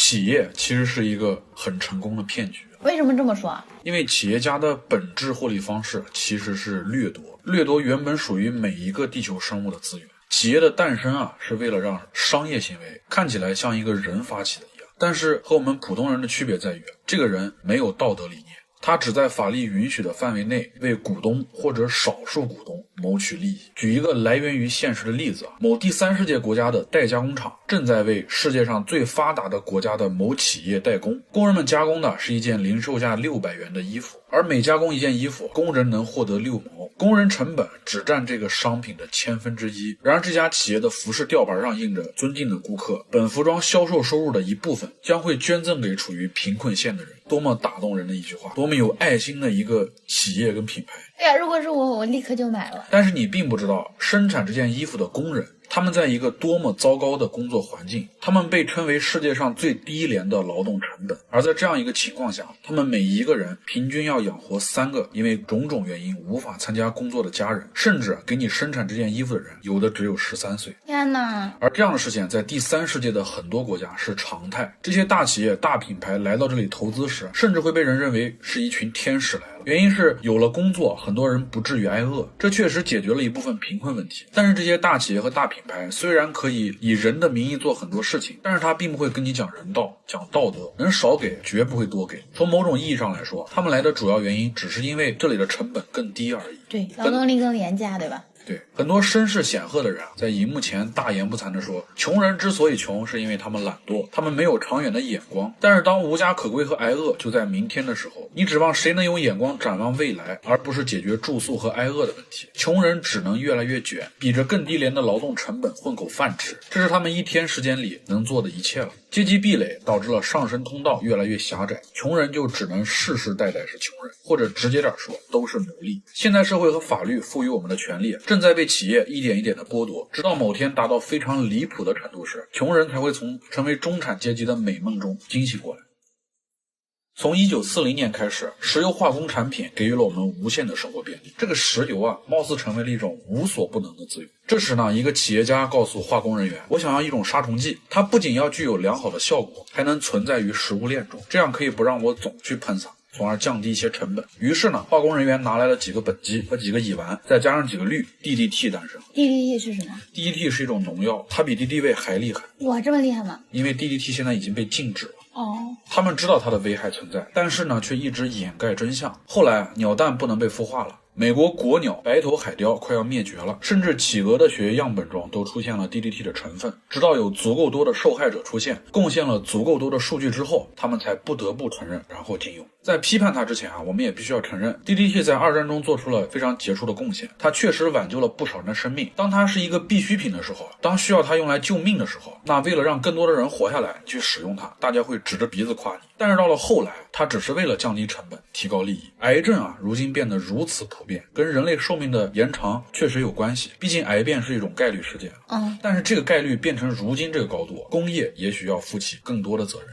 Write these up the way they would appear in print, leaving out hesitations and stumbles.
企業其實是一個很成功的騙局。為什麼這麼說啊？因為企業家的本質獲利方式其實是掠奪，掠奪原本屬於每一個地球生物的資源。企業的誕生啊，是為了讓商業行為看起來像一個人發起的一樣，但是和我們普通人的區別在於，這個人沒有道德理念，他只在法律允許的範圍內為股東或者少数股東謀取利益。舉一個來源於現實的例子啊，某第三世界國家的代加工厂正在為世界上最發達的国家的某企業代工，工人们加工的是一件零售价600元的衣服，而每加工一件衣服，工人能獲得6毛，工人成本只占這個商品的1/1000。然而这家企業的服飾吊牌上印着尊敬的顧客，本服裝銷售收入的一部分將會捐贈給處於貧困線的人。多麼打動人的一句話，多麼有愛心的一個企業跟品牌。哎呀，如果是我立刻就買了。但是你並不知道，生產這件衣服的工人，他們在一個多麼糟糕的工作環境，他們被稱為世界上最低廉的勞動成本。而在這樣一個情況下，他們每一個人平均要養活3個因為種種原因無法參加工作的家人，甚至給你生產這件衣服的人，有的只有13歲。天哪！而這樣的事情在第三世界的很多國家是常態。這些大企業、大品牌來到這裡投資時，甚至會被人認為是一群天使來了。原因是有了工作，很多人不至於挨餓，這確實解決了一部分貧困問題。但是這些大企業和大品牌雖然可以以人的名義做很多事情，但是他並不會跟你講人道、講道德，能少給絕不會多給。從某種意義上來說，他們來的主要原因只是因為這裡的成本更低而已。對，勞動力更廉價，對吧？對，很多聲勢顯赫的人啊，在熒幕前大言不慚地說，窮人之所以窮，是因為他們懶惰，他們沒有長遠的眼光。但是當無家可歸和挨餓就在明天的時候，你指望誰能有眼光展望未來，而不是解決住宿和挨餓的問題？窮人只能越來越捲，比着更低廉的勞動成本混口飯吃，這是他們一天時間裡能做的一切了。階級壁壘導致了上升通道越來越狹窄，窮人就只能世世代代是窮人，或者直接點說，都是奴隸。現代社會和法律賦予我們的權利正在被企業一點一點的剝奪，直到某天達到非常離譜的程度時，窮人才會從成為中產階級的美夢中驚醒過來。從1940年開始，石油化工產品給予了我們無限的生活便利。這個石油啊，貌似成為了一種無所不能的資源。這時呢，一個企業家告訴化工人員，我想要一種殺蟲劑，它不僅要具有良好的效果，還能存在於食物鏈中，這樣可以不讓我總去噴灑，從而降低一些成本。於是呢，化工人員拿來了幾個苯基和幾個乙烷，再加上幾個氯 ，DDT 誕生。DDT 是什麼？ DDT 是一種農藥，它比敌敌畏還厲害。哇，這麼厲害嗎？因為 DDT 現在已經被禁止了。他們知道它的危害存在，但是呢，卻一直掩蓋真相。後來，鳥蛋不能被孵化了。美國國鳥白頭海雕快要滅絕了，甚至企鵝的血液樣本中都出現了 DDT 的成分。直到有足夠多的受害者出現，貢獻了足夠多的數据之後，他們才不得不承認，然後禁用。在批判它之前啊，我們也必須要承認 DDT 在二戰中做出了非常傑出的貢獻，它確實挽救了不少人的生命。當它是一個必需品的時候，當需要它用來救命的時候，那為了讓更多的人活下來去使用它，大家會指着鼻子誇你。但是到了後來，它只是為了降低成本，提高利益。癌症啊，如今变得如此普遍，跟人類壽命的延長確實有關係，畢竟癌變是一種概率事件。但是這個概率變成如今這個高度，工業也許要負起更多的責任。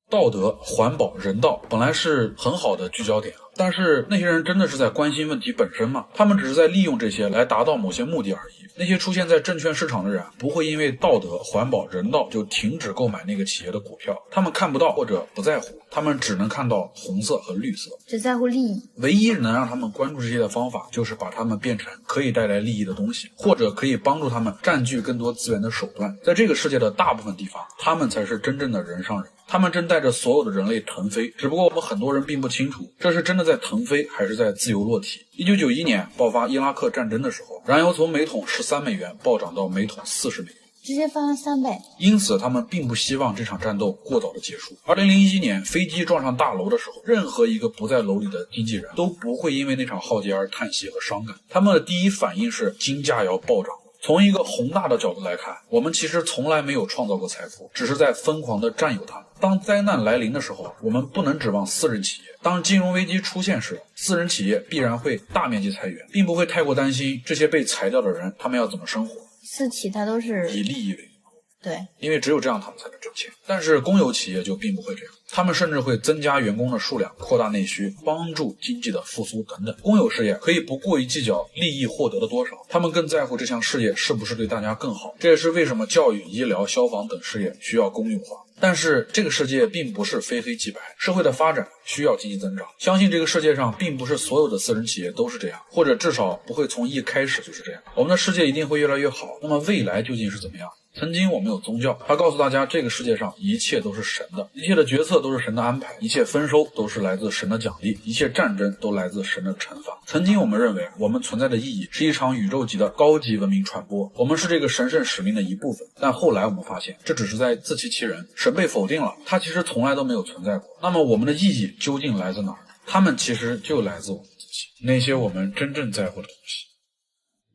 道德、環保、人道本來是很好的聚焦點，但是那些人真的是在關心問題本身嗎？他們只是在利用這些來達到某些目的而已。那些出現在證券市場的人不會因為道德、環保、人道就停止購買那個企業的股票，他們看不到或者不在乎，他們只能看到紅色和綠色，只在乎利益。唯一能讓他們關注這些的方法，就是把他們變成可以帶來利益的東西，或者可以幫助他們佔據更多資源的手段。在這個世界的大部分地方，他們才是真正的人上人。他們正帶着所有的人類騰飛，只不過我們很多人並不清楚，這是真的在騰飛，還是在自由落體。1991年爆發伊拉克戰爭的時候，燃油從每桶13美元暴漲到每桶40美元，直接翻了3倍。因此他們并不希望這場戰鬥過早的結束。2001年飛機撞上大樓的時候，任何一個不在樓裡的經紀人都不會因為那場浩劫而嘆息和傷感，他們的第一反應是金價要暴漲。從一個宏大的角度來看，我們其實從來沒有創造過財富，只是在瘋狂地佔有它們。當災難來臨的時候，我們不能指望私人企業。當金融危機出現時，私人企業必然會大面積裁員，並不會太過擔心這些被裁掉的人，他們要怎麼生活。私企它都是以利益為目，對，因為只有這樣他們才能掙錢。但是公有企業就並不會這樣，他們甚至會增加員工的數量，擴大內需，幫助經濟的復甦等等。公有事業可以不過於計較利益獲得的多少，他們更在乎這項事業是不是對大家更好。這也是為什麼教育、醫療、消防等事業需要公有化。但是這個世界並不是非黑即白，社會的發展需要經濟增長。相信這個世界上並不是所有的私人企業都是這樣，或者至少不會從一開始就是這樣。我們的世界一定會越來越好。那麼未來究竟是怎麼樣？曾經我們有宗教，它告訴大家這個世界上一切都是神的，一切的決策都是神的安排，一切丰收都是來自神的獎勵，一切戰爭都來自神的懲罰。曾經我們認為我們存在的意義是一場宇宙級的高級文明傳播，我们是這個神聖使命的一部分。但後來我們發現這只是在自欺欺人，神被否定了，它其實從來都沒有存在過。那麼我們的意義究竟來自哪兒？它們其實就來自我們自己，那些我們真正在乎的東西。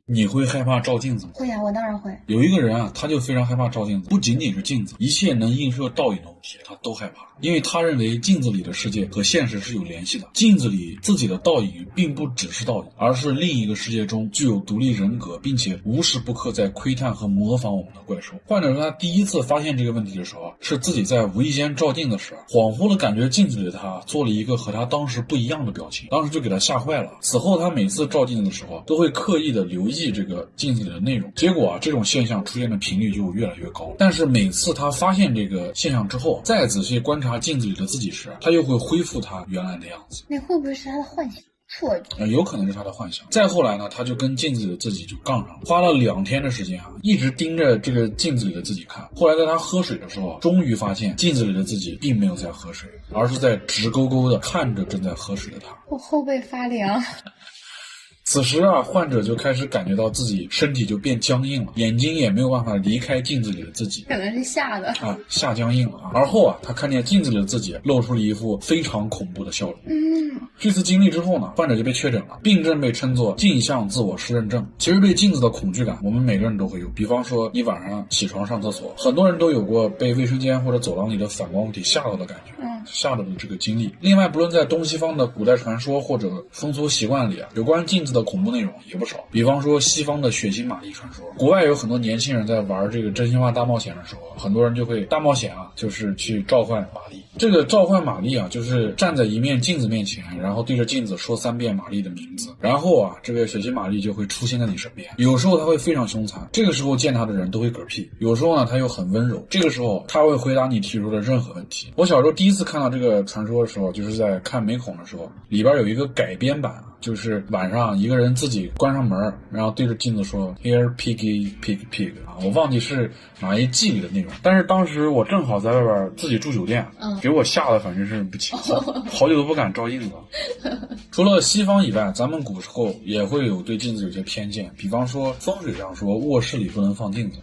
你會害怕照鏡子嗎？會啊，我當然會。有一個人啊，他就非常害怕照鏡子，不僅僅是鏡子，一切能映射倒影的物體他都害怕，因為他認為鏡子裡的世界和現實是有聯繫的，鏡子裡自己的倒影並不只是倒影，而是另一個世界中具有獨立人格並且無時不刻在窺探和模仿我們的怪獸。患者說他第一次發現這個問題的時候，是自己在無意間照鏡的時候，恍惚的感覺鏡子裡的他做了一個和他當時不一樣的表情，當時就給他嚇壞了。此後他每次照鏡子的時候都會刻意的留意這個鏡子裡的內容，結果啊，這種現象出現的頻率就越來越高。但是每次他發現這個現象之後，再仔細觀察鏡子裡的自己時，他又會恢復他原來的樣子。那會不會是他的幻想？錯覺？有可能是他的幻想。再後來呢，他就跟鏡子裡的自己就槓上了，花了2天的時間啊，一直盯着這個鏡子裡的自己看。後來在他喝水的時候，終於發現鏡子裡的自己並沒有在喝水，而是在直勾勾的看着正在喝水的他。我後背發涼。此時啊，患者就開始感覺到自己身體就變僵硬了，眼睛也沒有辦法離開鏡子裡的自己，可能是嚇的啊，嚇僵硬了啊。而後啊，他看見鏡子裡的自己露出了一副非常恐怖的笑容。這次經歷之後呢，患者就被確診了，病症被稱作鏡像自我失認症。其實對鏡子的恐懼感，我們每個人都會有。比方說，你晚上起床上廁所，很多人都有過被衛生間或者走廊裡的反光物體嚇到的感覺，嚇到的這個經歷。另外，不論在東西方的古代傳說或者風俗習慣裡啊，有關鏡子的恐怖內容也不少。比方說，西方的血腥瑪麗傳說，國外有很多年輕人在玩這個真心話大冒險的時候，很多人就會大冒險啊，就是去召喚瑪麗。這個召喚瑪麗啊，就是站在一面鏡子面前，然後對着鏡子說3遍瑪麗的名字，然後啊，這個血腥瑪麗就會出現在你身邊。有時候他會非常兇殘，這個時候見他的人都會嗝屁；有時候呢，他又很溫柔，這個時候他會回答你提出的任何問題。我小時候第一次看到這個傳說的時候，就是在看美恐的時候，裡邊有一個改編版啊，就是晚上一個人自己關上門，然後對着鏡子說 Here piggy pig pig 啊，我忘記是哪一季裡的內容，但是當時我正好在外邊自己住酒店，給我嚇得反正是不輕，好久都不敢照鏡子。除了西方以外，咱們古時候也會有对鏡子有些偏見，比方說風水上說臥室裡不能放鏡子，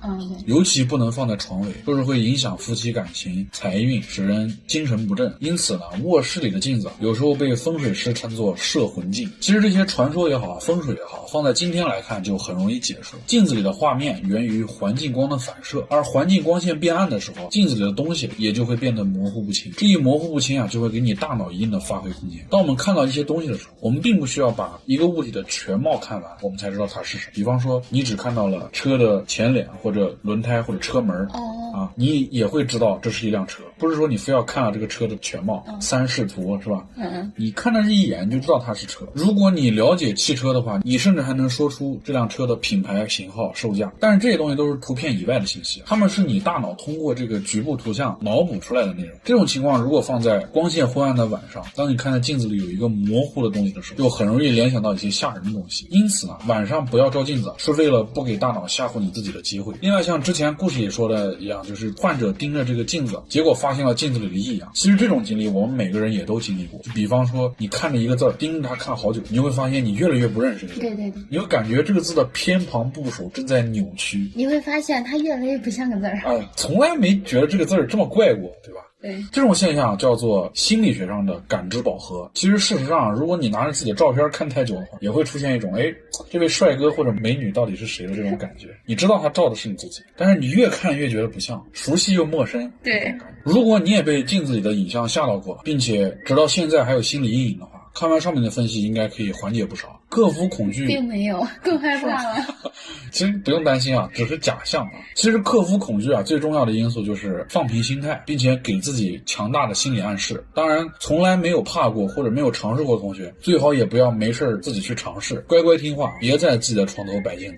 尤其不能放在床尾，就是會影響夫妻感情、財運，使人精神不振。因此呢，臥室裡的鏡子有時候被風水師稱作攝魂鏡。其實這些傳說也好，風水也好，放在今天來看就很容易解釋。鏡子裡的畫面源於環境光的反射，而環境光線變暗的時候，鏡子裡的東西也就會變得模糊不清。這一模糊不清啊，就會給你大腦一定的發揮空間。當我們看到一些東西的時候，我們並不需要把一個物體的全貌看完，我們才知道它是什麼。比方說，你只看到了車的前臉或者輪胎或者車門啊，你也會知道這是一輛車。不是說你非要看到這個車的全貌，三視圖是吧？你看它这一眼就知道它是車。如果你了解汽車的話，你甚至還能說出這輛車的品牌、型號、售價。但是這些東西都是圖片以外的信息，它們是你大腦通過這個局部圖像腦補出來的內容。這種情況如果放在光線昏暗的晚上，當你看到鏡子裡有一個模糊的東西的時候，就很容易聯想到一些嚇人的東西。因此呢，晚上不要照鏡子，是為了不給大腦嚇唬你自己的機會。另外，像之前故事裡說的一樣，就是患者盯着這個鏡子，結果發現了鏡子裡的異樣。其實這種經歷我們每個人也都經歷過。就比方說，你看着一個字兒，盯着它看好久，你就會發現你越來越不認識這個字。對對对，你會感覺這個字的偏旁部首正在扭曲。你會發現它越來越不像個字兒。從來沒覺得這個字兒這麼怪過，對吧？對，這種現象叫做心理學上的感知飽和。其實事實上，如果你拿着自己的照片看太久的話，也會出現一種這位帥哥或者美女到底是誰的這種感覺。你知道他照的是你自己，但是你越看越覺得不像，熟悉又陌生。對，如果你也被鏡子裡的影像嚇到過，並且直到現在還有心理陰影的話，看完上面的分析應該可以緩解不少。克服恐懼並沒有，更害怕了。其實不用擔心啊，只是假象啊。其實克服恐懼啊，最重要的因素就是放平心態，並且給自己強大的心理暗示。當然，從來没有怕過或者沒有嘗試過的同學，最好也不要沒事自己去嘗試，乖乖聽話，別在自己的床頭擺鏡子。